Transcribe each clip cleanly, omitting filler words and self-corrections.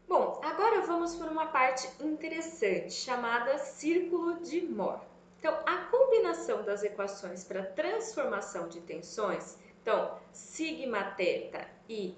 Bom, agora vamos por uma parte interessante chamada círculo de Mohr. Então, a combinação das equações para transformação de tensões, então, sigma θ e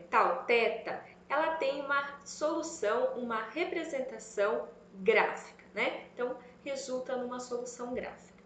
tal θ, ela tem uma solução, uma representação gráfica, né? Então, resulta numa solução gráfica.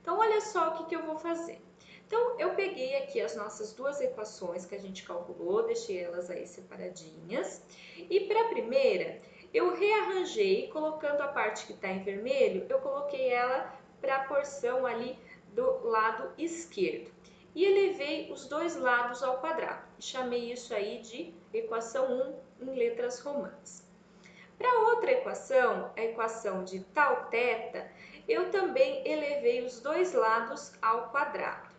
Então, olha só o que eu vou fazer. Então, eu peguei aqui as nossas duas equações que a gente calculou, deixei elas aí separadinhas. E para a primeira, eu rearranjei, colocando a parte que está em vermelho, eu coloquei ela para a porção ali do lado esquerdo. E elevei os dois lados ao quadrado. Chamei isso aí de equação 1 em letras romanas. Para outra equação, a equação de tal θ, eu também elevei os dois lados ao quadrado.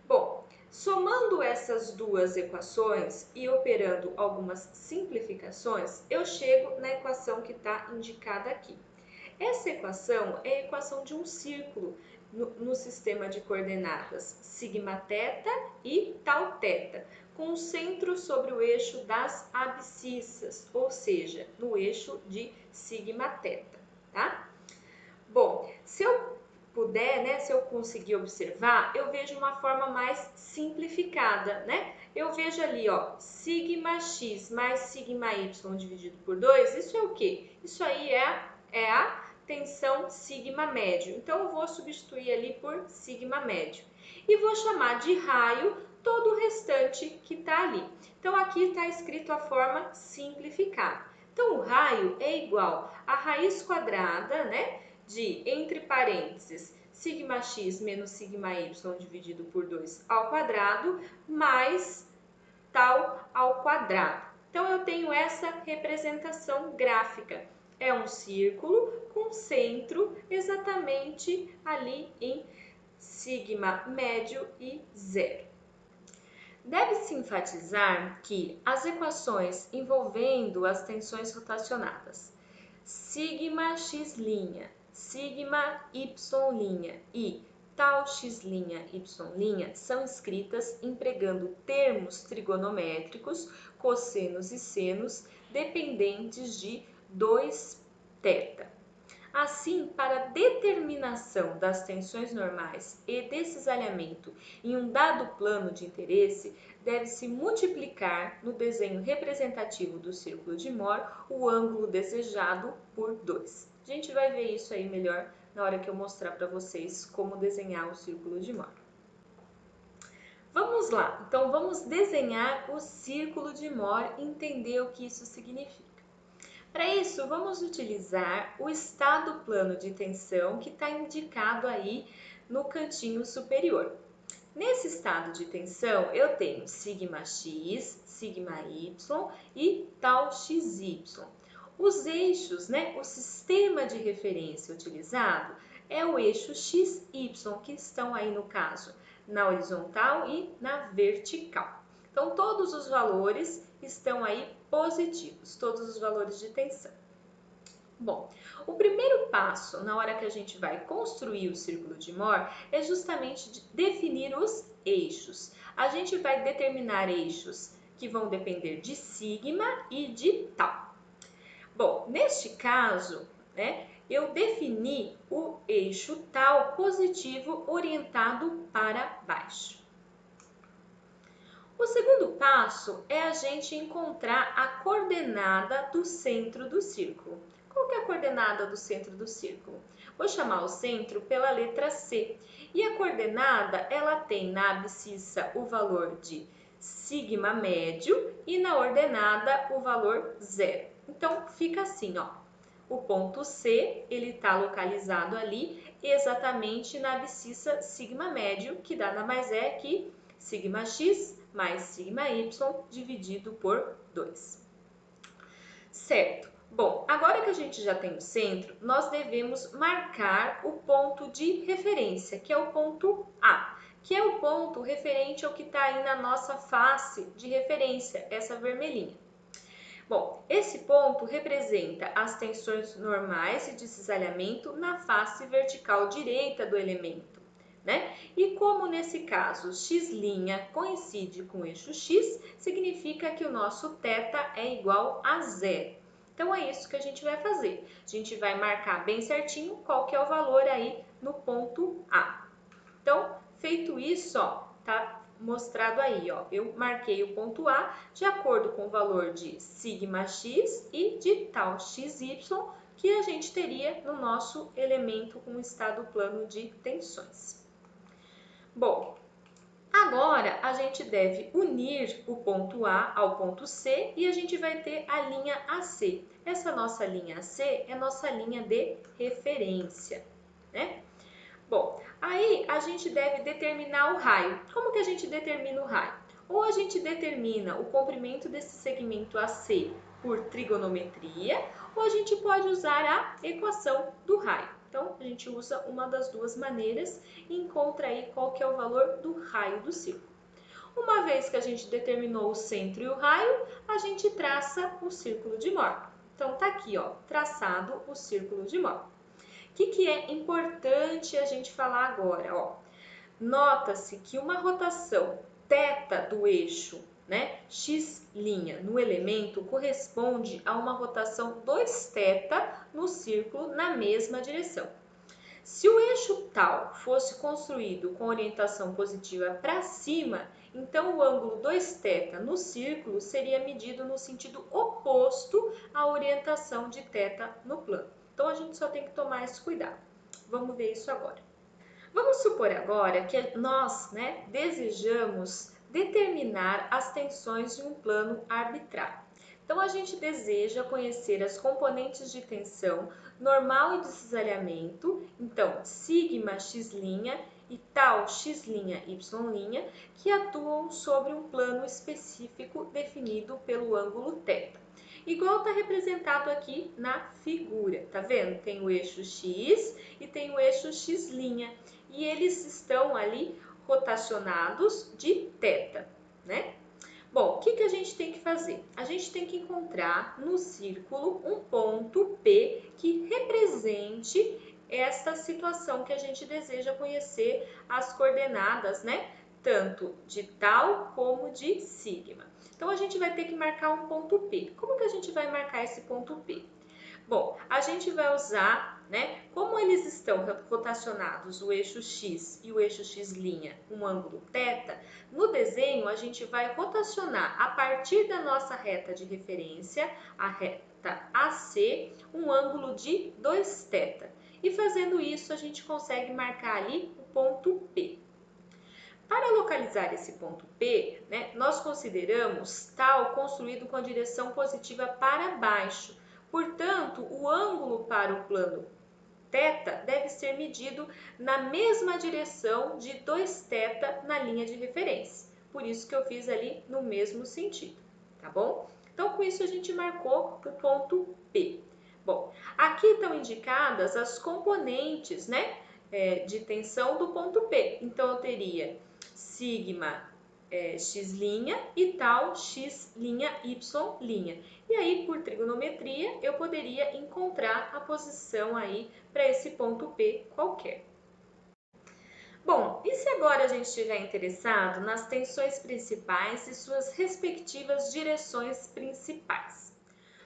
Bom, somando essas duas equações e operando algumas simplificações, eu chego na equação que está indicada aqui. Essa equação é a equação de um círculo no sistema de coordenadas sigma θ e tal θ, com o centro sobre o eixo das abscissas, ou seja, no eixo de sigma θ, tá? Bom, se eu puder, né, se eu conseguir observar, eu vejo uma forma mais simplificada, né? Eu vejo ali, ó, sigma x mais sigma y dividido por 2, isso é o quê? Isso aí é a tensão sigma médio. Então, eu vou substituir ali por sigma médio. E vou chamar de raio todo o restante que está ali. Então, aqui está escrito a forma simplificada. Então, o raio é igual a raiz quadrada, né, de, entre parênteses, sigma x menos sigma y dividido por 2 ao quadrado, mais tal ao quadrado. Então, eu tenho essa representação gráfica. É um círculo com centro exatamente ali em sigma médio e zero. Deve-se enfatizar que as equações envolvendo as tensões rotacionadas sigma x', sigma y' e tal x' y' são escritas empregando termos trigonométricos, cossenos e senos, dependentes de 2θ. Assim, para a determinação das tensões normais e desse cisalhamento em um dado plano de interesse, deve-se multiplicar no desenho representativo do círculo de Mohr o ângulo desejado por 2. A gente vai ver isso aí melhor na hora que eu mostrar para vocês como desenhar o círculo de Mohr. Vamos lá, então vamos desenhar o círculo de Mohr e entender o que isso significa. Para isso, vamos utilizar o estado plano de tensão que está indicado aí no cantinho superior. Nesse estado de tensão, eu tenho sigma x, sigma y e tal xy. Os eixos, né, o sistema de referência utilizado é o eixo xy, que estão aí no caso na horizontal e na vertical. Então, todos os valores estão aí positivos, todos os valores de tensão. Bom, o primeiro passo na hora que a gente vai construir o círculo de Mohr é justamente definir os eixos. A gente vai determinar eixos que vão depender de sigma e de tal. Bom, neste caso, né, eu defini o eixo tal positivo orientado para baixo. O segundo passo é a gente encontrar a coordenada do centro do círculo. Qual que é a coordenada do centro do círculo? Vou chamar o centro pela letra C. E a coordenada, ela tem na abscissa o valor de sigma médio e na ordenada o valor 0. Então, fica assim, ó. O ponto C, ele está localizado ali exatamente na abscissa sigma médio, que nada mais é que sigma x mais sigma y dividido por 2. Certo. Bom, agora que a gente já tem o centro, nós devemos marcar o ponto de referência, que é o ponto A, que é o ponto referente ao que está aí na nossa face de referência, essa vermelhinha. Bom, esse ponto representa as tensões normais e de cisalhamento na face vertical direita do elemento, né? E como nesse caso x' coincide com o eixo x, significa que o nosso θ é igual a zero. Então é isso que a gente vai fazer. A gente vai marcar bem certinho qual que é o valor aí no ponto A. Então, feito isso, ó, tá mostrado aí, ó. Eu marquei o ponto A de acordo com o valor de σx e de tal xy que a gente teria no nosso elemento com estado plano de tensões. Bom, agora a gente deve unir o ponto A ao ponto C e a gente vai ter a linha AC. Essa nossa linha AC é nossa linha de referência, né? Bom, aí a gente deve determinar o raio. Como que a gente determina o raio? Ou a gente determina o comprimento desse segmento AC por trigonometria, ou a gente pode usar a equação do raio. Então, a gente usa uma das duas maneiras e encontra aí qual que é o valor do raio do círculo. Uma vez que a gente determinou o centro e o raio, a gente traça o círculo de Mohr. Então, tá aqui, ó, traçado o círculo de Mohr. O que é importante a gente falar agora? Ó, nota-se que uma rotação θ do eixo, né, x' no elemento corresponde a uma rotação 2θ no círculo na mesma direção. Se o eixo tal fosse construído com orientação positiva para cima, então o ângulo 2θ no círculo seria medido no sentido oposto à orientação de θ no plano. Então, a gente só tem que tomar esse cuidado. Vamos ver isso agora. Vamos supor agora que nós, né, desejamos determinar as tensões de um plano arbitrário. Então, a gente deseja conhecer as componentes de tensão normal e de cisalhamento, então, σx' e tal x'y', que atuam sobre um plano específico definido pelo ângulo θ. Igual está representado aqui na figura, tá vendo? Tem o eixo x e tem o eixo x', e eles estão ali rotacionados de θ, né? Bom, o que a gente tem que fazer? A gente tem que encontrar no círculo um ponto P que represente esta situação que a gente deseja conhecer as coordenadas, né? Tanto de tal como de sigma. Então, a gente vai ter que marcar um ponto P. Como que a gente vai marcar esse ponto P? Bom, a gente vai usar, né, como eles estão rotacionados, o eixo x e o eixo x', um ângulo θ, no desenho a gente vai rotacionar a partir da nossa reta de referência, a reta AC, um ângulo de 2θ. E fazendo isso, a gente consegue marcar ali o ponto P. Para localizar esse ponto P, né, nós consideramos tal construído com a direção positiva para baixo. Portanto, o ângulo para o plano θ deve ser medido na mesma direção de 2θ na linha de referência. Por isso que eu fiz ali no mesmo sentido, tá bom? Então, com isso a gente marcou o ponto P. Bom, aqui estão indicadas as componentes, né, de tensão do ponto P. Então, eu teria sigma x' e tal x'y'. E aí, por trigonometria, eu poderia encontrar a posição aí para esse ponto P qualquer. Bom, e se agora a gente estiver interessado nas tensões principais e suas respectivas direções principais?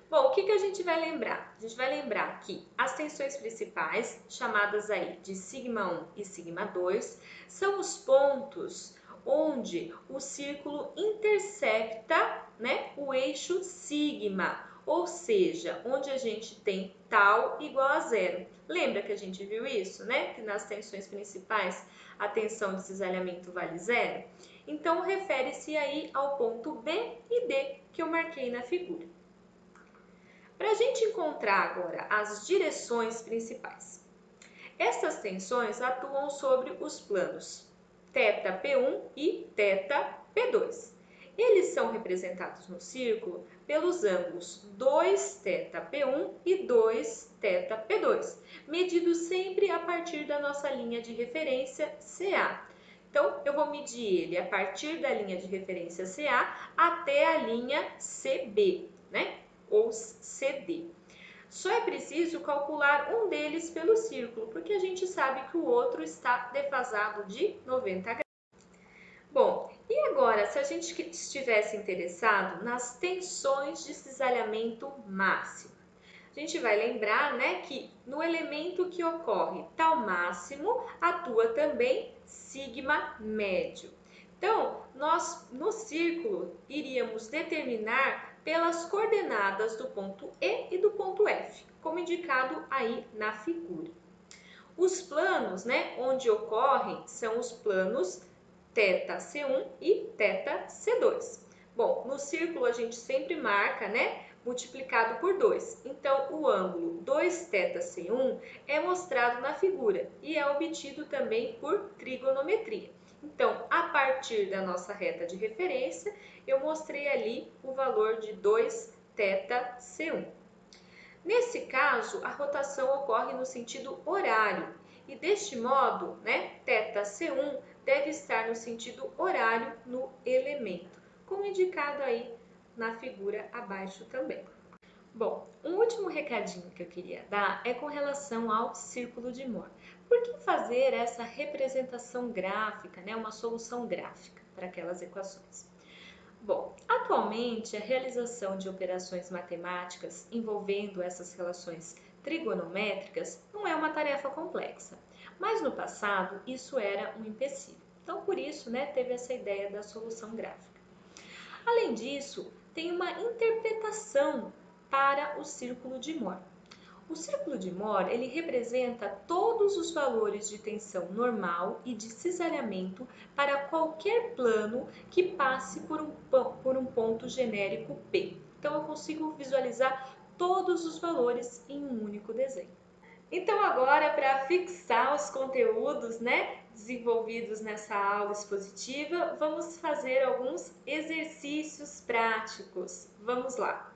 Bom, o que a gente vai lembrar? A gente vai lembrar que as tensões principais, chamadas aí de σ1 e σ2, são os pontos onde o círculo intercepta, né, o eixo sigma, ou seja, onde a gente tem tal igual a zero. Lembra que a gente viu isso, né? Que nas tensões principais a tensão de cisalhamento vale zero? Então, refere-se aí ao ponto B e D que eu marquei na figura. Para a gente encontrar agora as direções principais. Essas tensões atuam sobre os planos θP1 e θP2. Eles são representados no círculo pelos ângulos 2θP1 e 2θP2, medidos sempre a partir da nossa linha de referência CA. Então, eu vou medir ele a partir da linha de referência CA até a linha CB, né? ou CD. Só é preciso calcular um deles pelo círculo, porque a gente sabe que o outro está defasado de 90 graus. Bom, e agora, se a gente estivesse interessado nas tensões de cisalhamento máximo? A gente vai lembrar, né, que no elemento que ocorre tal máximo, atua também sigma médio. Então, nós no círculo iríamos determinar pelas coordenadas do ponto E e do ponto F, como indicado aí na figura. Os planos, né, onde ocorrem são os planos θC1 e θC2. Bom, no círculo a gente sempre marca, né, multiplicado por 2. Então, o ângulo 2θC1 é mostrado na figura e é obtido também por trigonometria. Então, a partir da nossa reta de referência, eu mostrei ali o valor de 2θC1. Nesse caso, a rotação ocorre no sentido horário e deste modo, né, θC1 deve estar no sentido horário no elemento, como indicado aí na figura abaixo também. Bom, um último recadinho que eu queria dar é com relação ao círculo de Mohr. Por que fazer essa representação gráfica, né, uma solução gráfica para aquelas equações? Bom, atualmente a realização de operações matemáticas envolvendo essas relações trigonométricas não é uma tarefa complexa, mas no passado isso era um empecilho. Então, por isso, né, teve essa ideia da solução gráfica. Além disso, tem uma interpretação para o círculo de Mohr. O círculo de Mohr, ele representa todos os valores de tensão normal e de cisalhamento para qualquer plano que passe por um ponto genérico P. Então, eu consigo visualizar todos os valores em um único desenho. Então, agora, para fixar os conteúdos, né, desenvolvidos nessa aula expositiva, vamos fazer alguns exercícios práticos. Vamos lá!